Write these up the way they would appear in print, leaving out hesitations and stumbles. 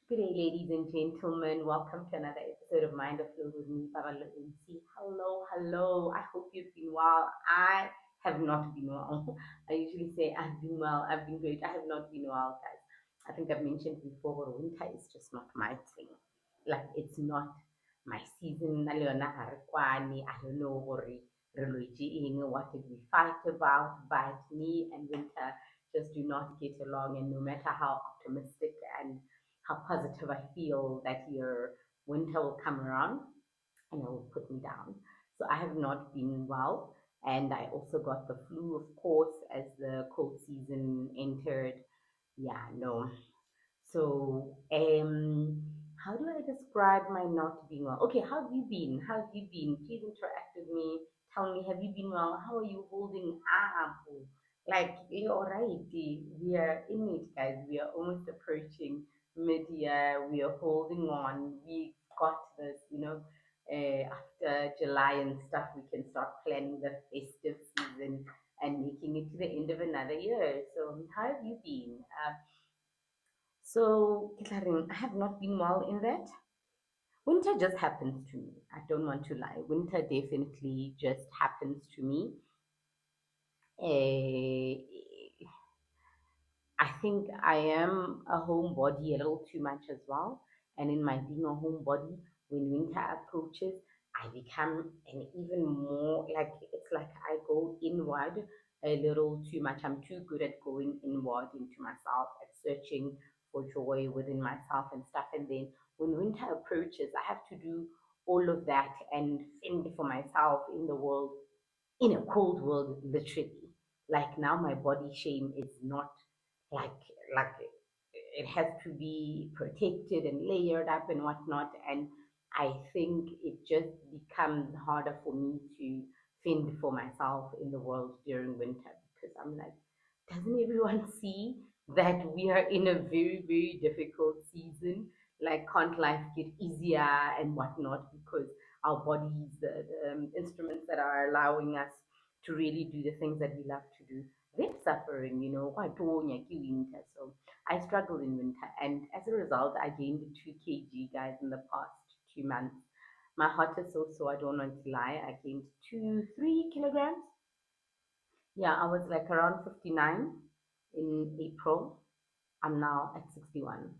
Good day, ladies and gentlemen. Welcome to another episode of Mind of Flow with me, Babalo MC. Hello, hello. I hope you've been well. I have not been well. I usually say I've been well, I've been great. I have not been well, guys. I think I've mentioned before, but winter is just not my thing. Like, it's not my season. Naleona Harekwani, I don't know, what did we fight about? But me and winter just do not get along. And no matter how optimistic and how positive I feel that your winter will come around and it will put me down. So I have not been well. And I also got the flu, of course, as the cold season entered. Yeah, no. So, how do I describe my not being well? Okay, how have you been? How have you been? Please interact with me. Tell me, have you been well? How are you holding up? Like, you're alright. We are in it, guys. We are almost approaching mid-year. We are holding on. We got this. After July and stuff, we can start planning the festive season and making it to the end of another year. So, how have you been? So, Kilarin, I have not been well in that. Winter just happens to me. I don't want to lie. Winter definitely just happens to me. Eh, I think I am a homebody a little too much as well. And in my being a homebody, when winter approaches, I become an even more like it's like I go inward a little too much. I'm too good at going inward into myself, at searching for joy within myself and stuff. And then when winter approaches, I have to do all of that and fend for myself in the world, in a cold world, literally. Like now, my body shame is not like like it has to be protected and layered up and whatnot. And I think it just becomes harder for me to fend for myself in the world during winter because I'm like, doesn't everyone see that we are in a very, very difficult season? Like, can't life get easier and whatnot because our bodies, the instruments that are allowing us to really do the things that we love to do, they're suffering, kwatonya winter. So I struggle in winter, and as a result, I gained 2 kg, guys, in the past 2 months. My heart is so sore, I don't want to lie. I gained 3 kilograms. Yeah, I was like around 59 in April. I'm now at 61,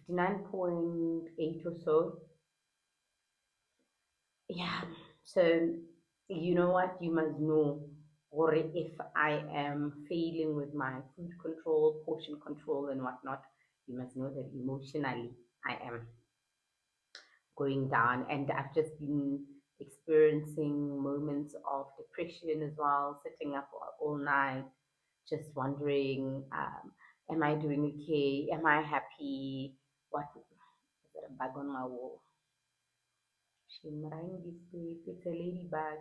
59.8 or so. Yeah, so you know what? You must know, or if I am failing with my food control, portion control, and whatnot, you must know that emotionally I am going down, and I've just been experiencing moments of depression as well, sitting up all night, just wondering, am I doing okay? Am I happy? What is there a bug on my wall? Shimrain sleep. It's a ladybug.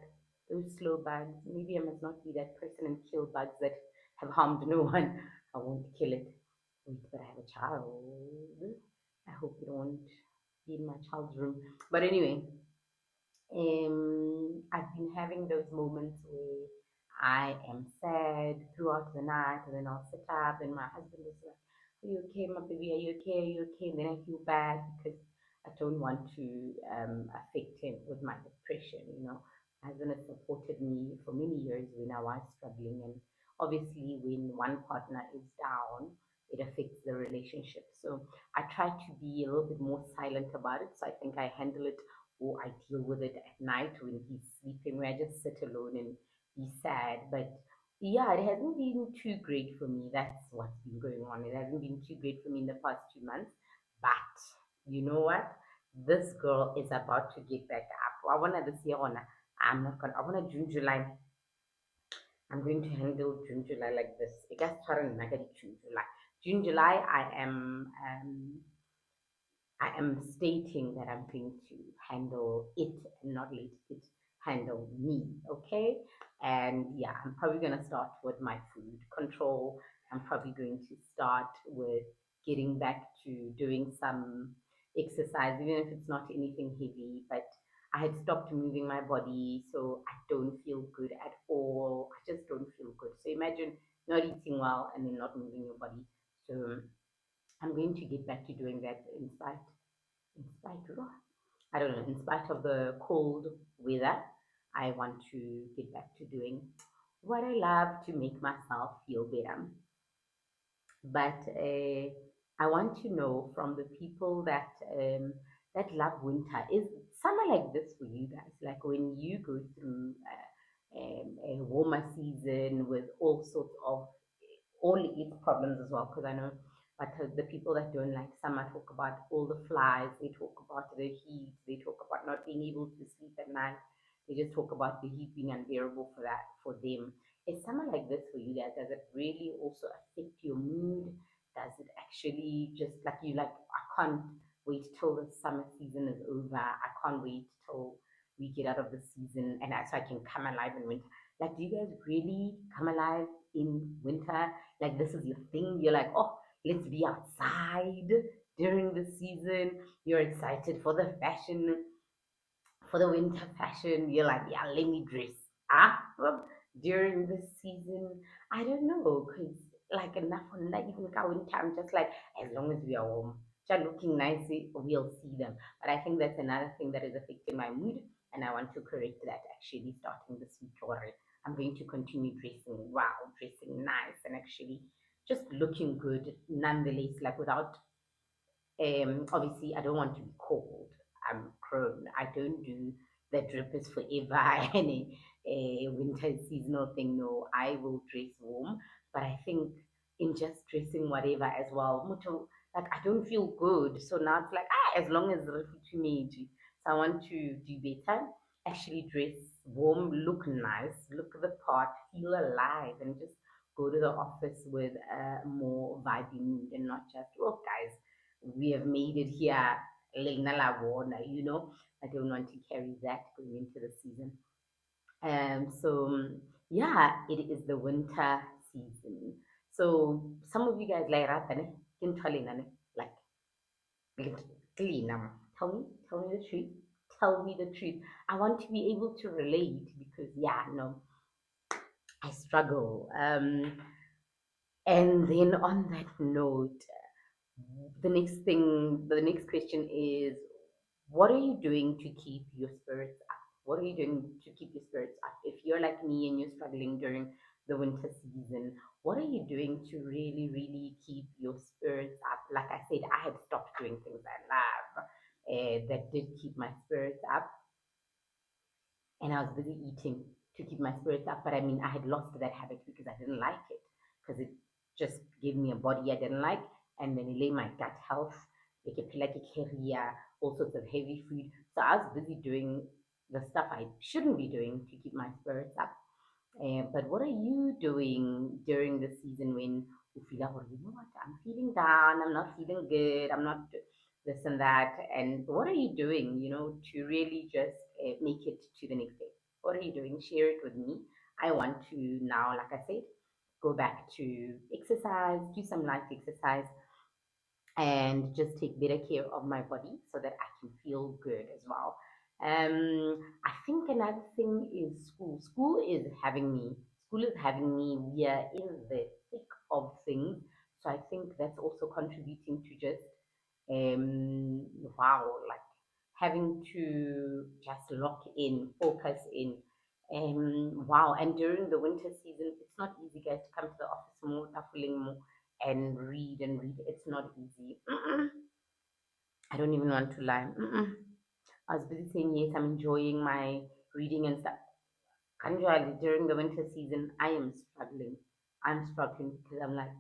Those slow bugs. Maybe I must not be that person and kill bugs that have harmed no one. I won't kill it. Wait, but I have a child. I hope it won't be in my child's room. But anyway, I've been having those moments where I am sad throughout the night, and then I'll sit up, and my husband is like, "Are you okay, my baby? Are you okay? Are you okay?" And then I feel bad because I don't want to affect him with my depression. My husband has supported me for many years when I was struggling, and obviously, when one partner is down, it affects the relationship. So I try to be a little bit more silent about it. So I think I handle it or I deal with it at night when he's sleeping, where I just sit alone and be sad. But yeah, it hasn't been too great for me. That's what's been going on. It hasn't been too great for me in the past 2 months. But you know what? This girl is about to get back up. I wanna this year on. I'm not gonna. I wanna June, July. I'm going to handle June, July like this. I guess June, July. June, July. I am stating that I'm going to handle it and not let it handle me, okay? And yeah, I'm probably going to start with my food control. I'm probably going to start with getting back to doing some exercise, even if it's not anything heavy. But I had stopped moving my body, so I don't feel good at all. I just don't feel good. So imagine not eating well and then not moving your body. So I'm going to get back to doing that in spite of, I don't know, in spite of the cold weather. I want to get back to doing what I love to make myself feel better. But I want to know from the people that love winter, is summer like this for you guys? Like when you go through a warmer season with all sorts of all its problems as well, because I know, but the people that don't like summer talk about all the flies, they talk about the heat, they talk about not being able to sleep at night, they just talk about the heat being unbearable for that for them. Is summer like this for you guys? Does it really also affect your mood? Does it actually just like you like, I can't wait till the summer season is over. I can't wait till we get out of the season and so I can come alive in winter. Like, do you guys really come alive in winter? Like, this is your thing. You're like, oh, let's be outside during the season. You're excited for the fashion, for the winter fashion. You're like, yeah, let me dress up during the season. I don't know, because like enough on that, even ka winter, I'm just like, as long as we are warm, just looking nice, we'll see them. But I think that's another thing that is affecting my mood, and I want to correct that actually starting this week. Or I'm going to continue dressing wow, dressing nice, and actually just looking good nonetheless, like without obviously, I don't want to be cold. I'm grown. I don't do the drip is forever and a winter seasonal thing. No, I will dress warm. But I think in just dressing whatever as well, like I don't feel good. So now it's like, as long as it's made. So I want to do better. Actually dress warm, look nice, look the part, feel alive, and just go to the office with a more vibey mood and not just, oh, guys, we have made it here. Lena Lawona, I don't want to carry that going into the season. Yeah, it is the winter season. So some of you guys like ratane, like clean. Tell me the truth. Tell me the truth. I want to be able to relate because yeah, no, I struggle. And then on that note, the next question is, what are you doing to keep your spirits up? What are you doing to keep your spirits up? If you're like me and you're struggling during the winter season, what are you doing to really, really keep your spirits up? Like I said, I had stopped doing things I love that did keep my spirits up, and I was busy eating to keep my spirits up. But I mean, I had lost that habit because I didn't like it, because it just gave me a body I didn't like, and then it lay my gut health, like a career, all sorts of heavy food. So I was busy doing the stuff I shouldn't be doing to keep my spirits up. But what are you doing during the season when you feel like, oh, you know what, I'm feeling down, I'm not feeling good, I'm not this and that. And what are you doing, to really just make it to the next day? What are you doing? Share it with me. I want to now, like I said, go back to exercise, do some light exercise, and just take better care of my body so that I can feel good as well. I think another thing is school. School is having me. We are in the thick of things. So I think that's also contributing to just, wow, like having to just lock in, focus in. Wow. And during the winter season, it's not easy, guys, to come to the office more, feeling more and read and read. It's not easy. I don't even want to lie. I was busy saying yes, I'm enjoying my reading and stuff. Kanjali, during the winter season, I am struggling. I'm struggling because I'm like,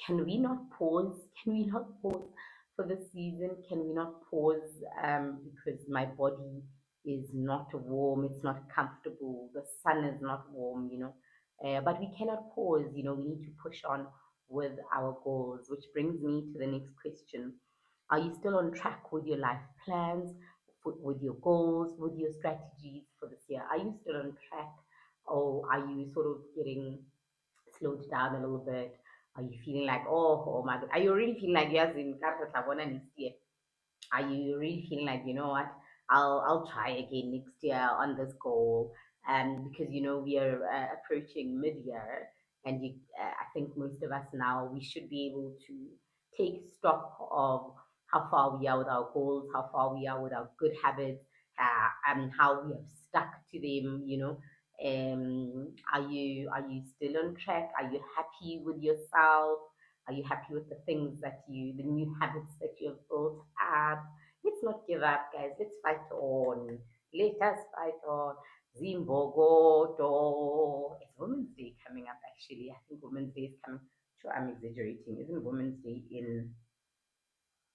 can we not pause? Can we not pause for the season? Can we not pause? Because my body is not warm, it's not comfortable, the sun is not warm. But we cannot pause, we need to push on with our goals, which brings me to the next question. Are you still on track with your life plans, with your goals, with your strategies for this year? Are you still on track, or are you sort of getting slowed down a little bit? Are you feeling like, oh my God? Are you really feeling like yes, in Karta Tabona next year? Are you really feeling like, you know what? I'll try again next year on this goal, because we are approaching mid-year, and I think most of us now we should be able to take stock of how far we are with our goals, how far we are with our good habits, and how we have stuck to them. Are you still on track? Are you happy with yourself? Are you happy with the new habits that you have built up? Let's not give up, guys. Let's fight on. Let us fight on. Zimbogodo. It's Women's Day coming up, actually. I think Women's Day is coming. Sure, I'm exaggerating. Isn't Women's Day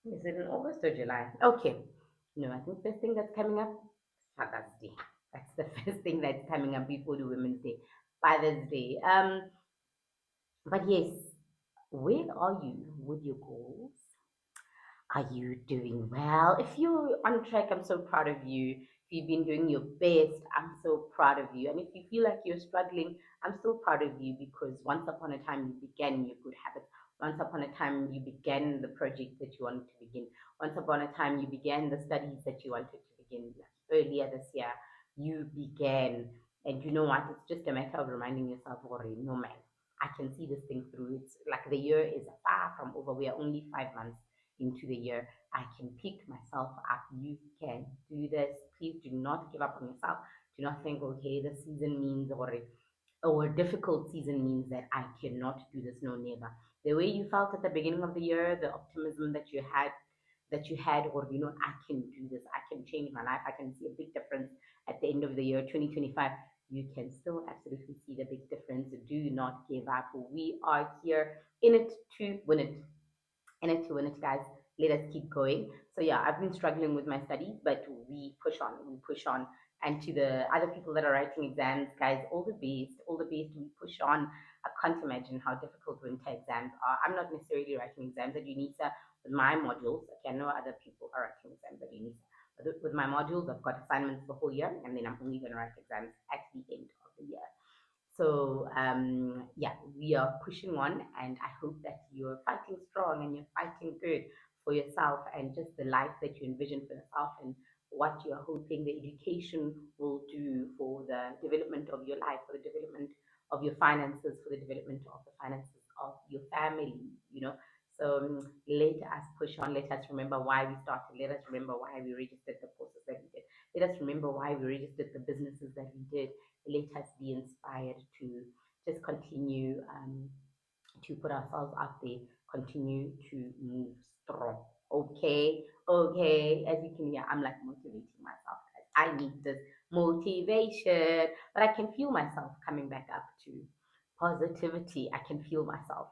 is it in August or July? Okay. No, I think first thing that's coming up, Father's Day. That's the first thing that's coming up before the Women's Day. Father's Day. But yes, where are you with your goals? Are you doing well? If you're on track, I'm so proud of you. If you've been doing your best, I'm so proud of you. And if you feel like you're struggling, I'm so proud of you because once upon a time you began your good habits. Once upon a time you began the project that you wanted to begin. Once upon a time you began the studies that you wanted to begin. Like earlier this year, you began. And you know what? It's just a matter of reminding yourself, worry, no man, I can see this thing through. It's like the year is far from over. We are only 5 months into the year. I can pick myself up. You can do this. Please do not give up on yourself. Do not think, okay, the season means or a difficult season means that I cannot do this. No, never. The way you felt at the beginning of the year, the optimism that you had, or I can do this, I can change my life, I can see a big difference at the end of the year 2025. You can still absolutely see the big difference. Do not give up. We are here in it to win it, guys. Let us keep going. So yeah, I've been struggling with my studies, but we push on. We push on. And to the other people that are writing exams, guys, all the best, all the best. We push on. I can't imagine how difficult winter exams are. I'm not necessarily writing exams at UNISA with my modules. Okay, I know other people are writing exams at UNISA. But with my modules, I've got assignments the whole year, and then I'm only going to write exams at the end of the year. So yeah, we are pushing on, and I hope that you're fighting strong and you're fighting good for yourself and just the life that you envision for yourself and what you're hoping the education will do for the development of your life, for the development of your finances, for the development of the finances of your family. So let us push on. Let us remember why we started. Let us remember why we registered the courses that we did. Let us remember why we registered the businesses that we did. Let us be inspired to just continue to put ourselves out there, continue to move strong. Okay, okay. As you can hear, I'm like motivating myself, guys. I need this motivation, but I can feel myself coming back up to positivity. I can feel myself.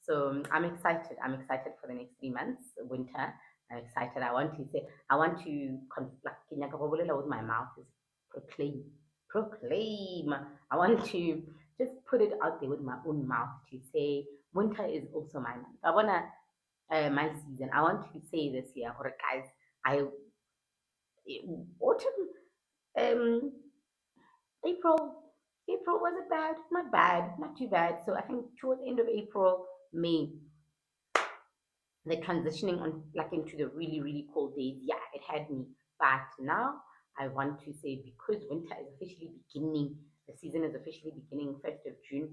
So I'm excited. I'm excited for the next 3 months, winter. I'm excited. I want to, like, with my mouth is proclaim, proclaim. I want to just put it out there with my own mouth to say winter is also my month. I wanna my season. I want to say this year, or guys, I autumn, um April. April wasn't bad, not bad, not too bad. So I think towards the end of April, May, the transitioning on like into the really really cold days, yeah, it had me. But now I want to say because winter is officially beginning, the season is officially beginning 1st of June.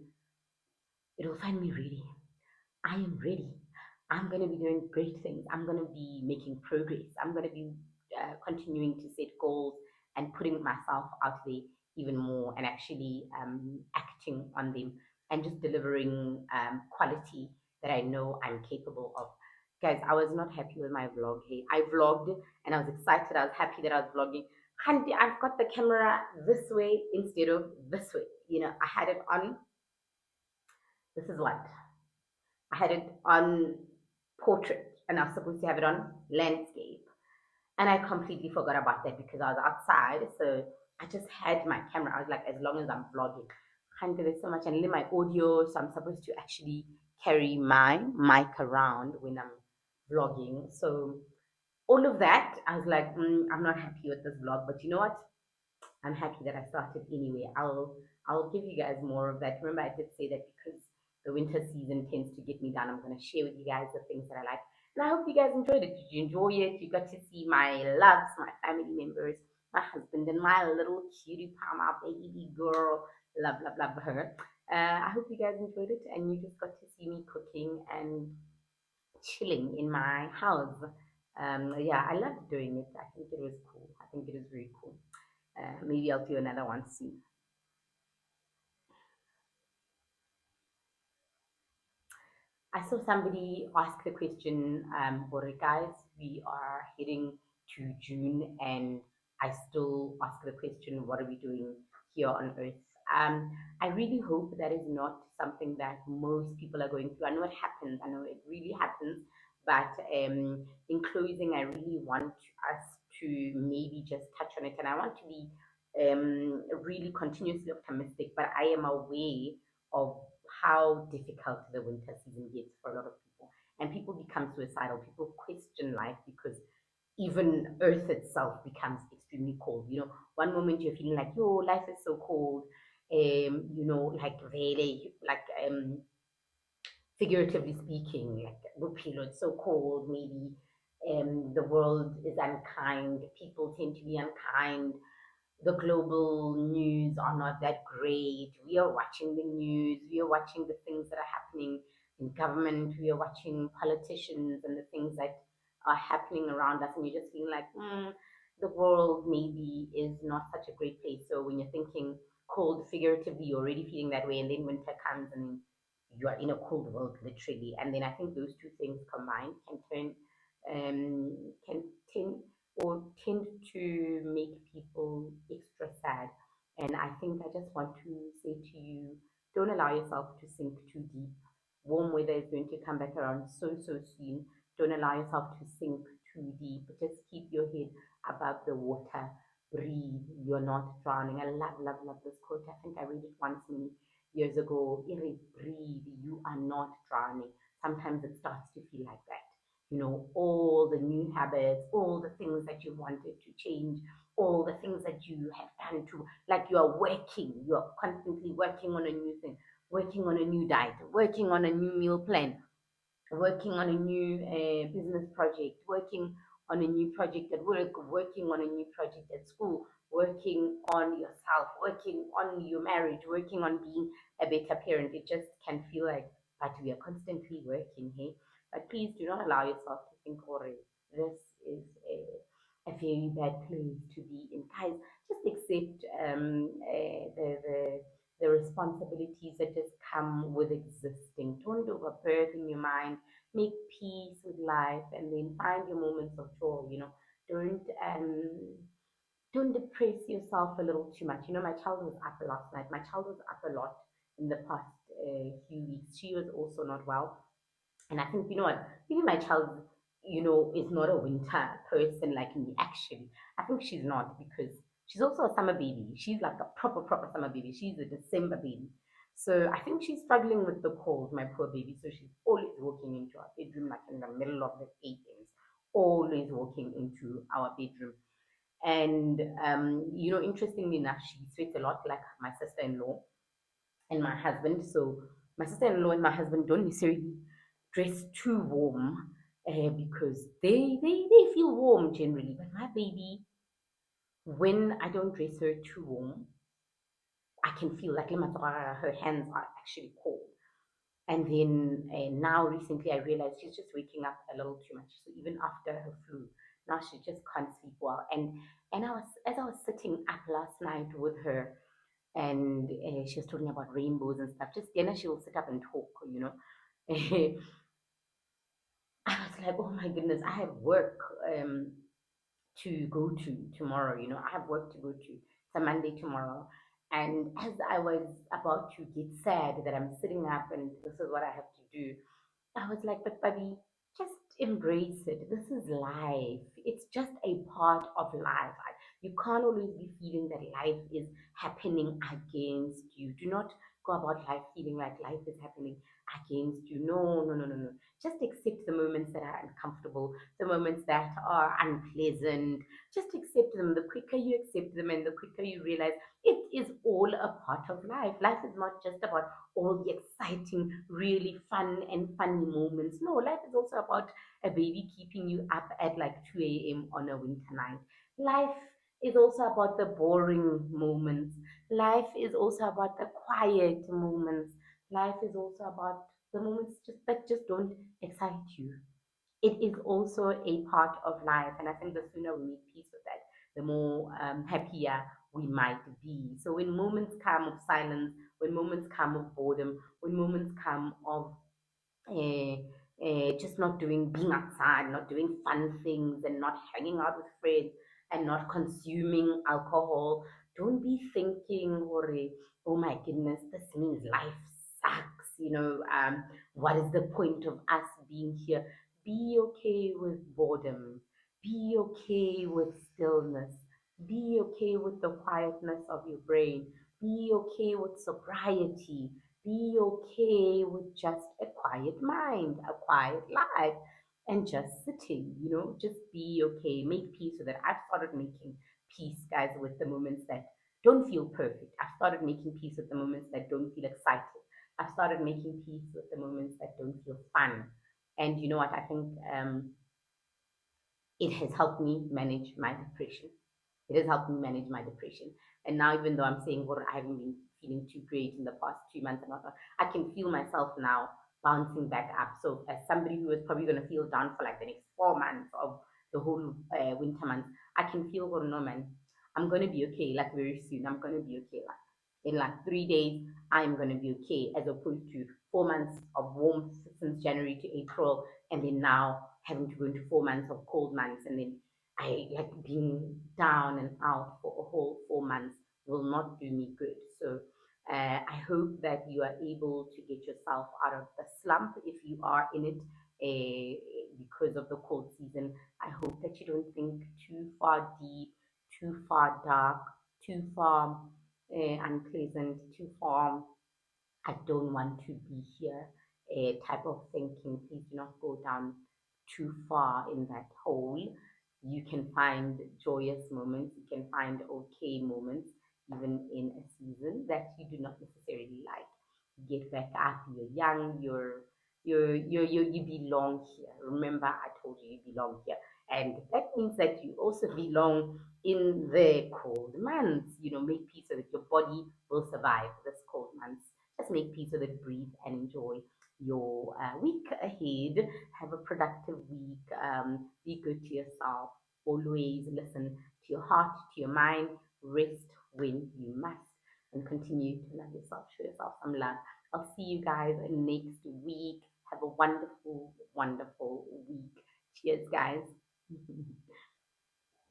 It will find me ready. I am ready. I'm going to be doing great things. I'm going to be making progress. I'm going to be continuing to set goals and putting myself out there even more and actually acting on them and just delivering quality that I know I'm capable of. Guys, I was not happy with my vlog. Hey, I vlogged and I was excited. I was happy that I was vlogging. I've got the camera this way instead of this way. I had it on. This is what I had it on portrait and I was supposed to have it on landscape. And I completely forgot about that because I was outside. So I just had my camera. I was like, as long as I'm vlogging, I can't do this so much. And then my audio. So I'm supposed to actually carry my mic around when I'm vlogging. So all of that, I was like, I'm not happy with this vlog. But you know what? I'm happy that I started anyway. I'll give you guys more of that. Remember, I did say that because the winter season tends to get me down, I'm gonna share with you guys the things that I like. And I hope you guys enjoyed it. Did you enjoy it? You got to see my loves, my family members, my husband, and my little cutie pie, my baby girl. Love, love, love her. I hope you guys enjoyed it and you just got to see me cooking and chilling in my house. Yeah, I loved doing it. I think it was cool. I think it is very cool. Maybe I'll do another one soon. I saw somebody ask the question, Bore guys, we are heading to June, and I still ask the question, what are we doing here on Earth? I really hope that is not something that most people are going through. I know it happens, I know it really happens, but in closing, I really want us to maybe just touch on it, and I want to be really continuously optimistic, but I am aware of how difficult the winter season gets for a lot of people. And people become suicidal. People question life because even Earth itself becomes extremely cold. One moment you're feeling like, yo, life is so cold. Like really, like figuratively speaking, like Bupilo, it's so cold. Maybe the world is unkind. People tend to be unkind. The global news are not that great. We are watching the news, we are watching the things that are happening in government, we are watching politicians and the things that are happening around us, and you're just feeling like, the world maybe is not such a great place. So when you're thinking cold figuratively, you're already feeling that way, and then winter comes and you are in a cold world literally. And then I think those two things combined can tend tend to make people extra sad. And I think I just want to say to you, don't allow yourself to sink too deep. Warm weather is going to come back around so, so soon. Don't allow yourself to sink too deep. Just keep your head above the water. Breathe. You're not drowning. I love, love, love this quote. I think I read it once many years ago. Iri, breathe. You are not drowning. Sometimes it starts to feel like that. All the new habits, all the things that you wanted to change, all the things that you have done to, like you are constantly working on a new thing, working on a new diet, working on a new meal plan, working on a new business project, working on a new project at work, working on a new project at school, working on yourself, working on your marriage, working on being a better parent. It just can feel like, but we are constantly working, hey? But please do not allow yourself to think, oh, this is a very bad place to be in. Guys, just accept the responsibilities that just come with existing. Don't overburden your mind. Make peace with life, and then find your moments of joy. Don't don't depress yourself a little too much. My child was up last night. My child was up a lot in the past few weeks. She was also not well, and I think, what, even my child, is not a winter person like me, actually. I think she's not, because she's also a summer baby. She's like a proper, proper summer baby. She's a December baby. So I think she's struggling with the cold, my poor baby. So she's always walking into our bedroom, like in the middle of the evenings, always walking into our bedroom. And, interestingly enough, she sweats a lot like my sister in law and my husband. So my sister-in-law and my husband don't necessarily dress too warm because they feel warm generally. But my baby, when I don't dress her too warm, I can feel like her hands are actually cold. And then now recently I realized she's just waking up a little too much. So even after her flu, now she just can't sleep well. And as I was sitting up last night with her, and she was talking about rainbows and stuff. Just then she will sit up and talk. I was like, oh my goodness, I have work to go to tomorrow. I have work to go to. It's a Monday tomorrow. And as I was about to get sad that I'm sitting up and this is what I have to do, I was like, but Bubby, just embrace it. This is life. It's just a part of life. You can't always be feeling that life is happening against you. Do not go about life feeling like life is happening against you. No, no, no, no, no. Just accept the moments that are uncomfortable, the moments that are unpleasant. Just accept them. The quicker you accept them and the quicker you realize it is all a part of life. Life is not just about all the exciting, really fun and funny moments. No, life is also about a baby keeping you up at like 2 a.m. on a winter night. Life is also about the boring moments. Life is also about the quiet moments. Life is also about the moments that just don't excite you. it is also a part of life. And I think the sooner we make peace with that, the more happier we might be. So when moments come of silence, when moments come of boredom, when moments come of uh, just not doing, being outside, not doing fun things, and not hanging out with friends, and not consuming alcohol, don't be thinking, worry, oh my goodness, this means life sucks. What is the point of us being here? Be okay with boredom. Be okay with stillness. Be okay with the quietness of your brain. Be okay with sobriety. Be okay with just a quiet mind, a quiet life, and just sitting, just be okay. Make peace with it. I've started making peace, guys, with the moments that don't feel perfect. I've started making peace with the moments that don't feel excited. I've started making peace with the moments that don't feel fun. And you know what? I think it has helped me manage my depression. It has helped me manage my depression. And now, even though I'm saying, well, I haven't been feeling too great in the past 2 months and whatnot, I can feel myself now bouncing back up. So, as somebody who is probably going to feel down for like the next 4 months of the whole winter months, I can feel, well, no, man, I'm going to be okay. Like, very soon, I'm going to be okay. Like, in like 3 days, I'm going to be okay, as opposed to 4 months of warmth since January to April, and then now having to go into 4 months of cold months, and then I like being down and out for a whole 4 months will not do me good. So I hope that you are able to get yourself out of the slump if you are in it because of the cold season. I hope that you don't think too far deep, too far dark, too far unpleasant, too far I don't want to be here, a type of thinking. Please do not go down too far in that hole. You can find joyous moments, you can find okay moments, even in a season that you do not necessarily like. Get back up, you're young, you belong here. Remember, I told you you belong here. And that means that you also belong in the cold months. Make peace so that your body will survive this cold months. Just make peace with it, breathe, and enjoy your week ahead. Have a productive week. Be good to yourself. Always listen to your heart, to your mind. Rest when you must. And continue to love yourself. Show yourself some love. I'll see you guys next week. Have a wonderful, wonderful week. Cheers, guys.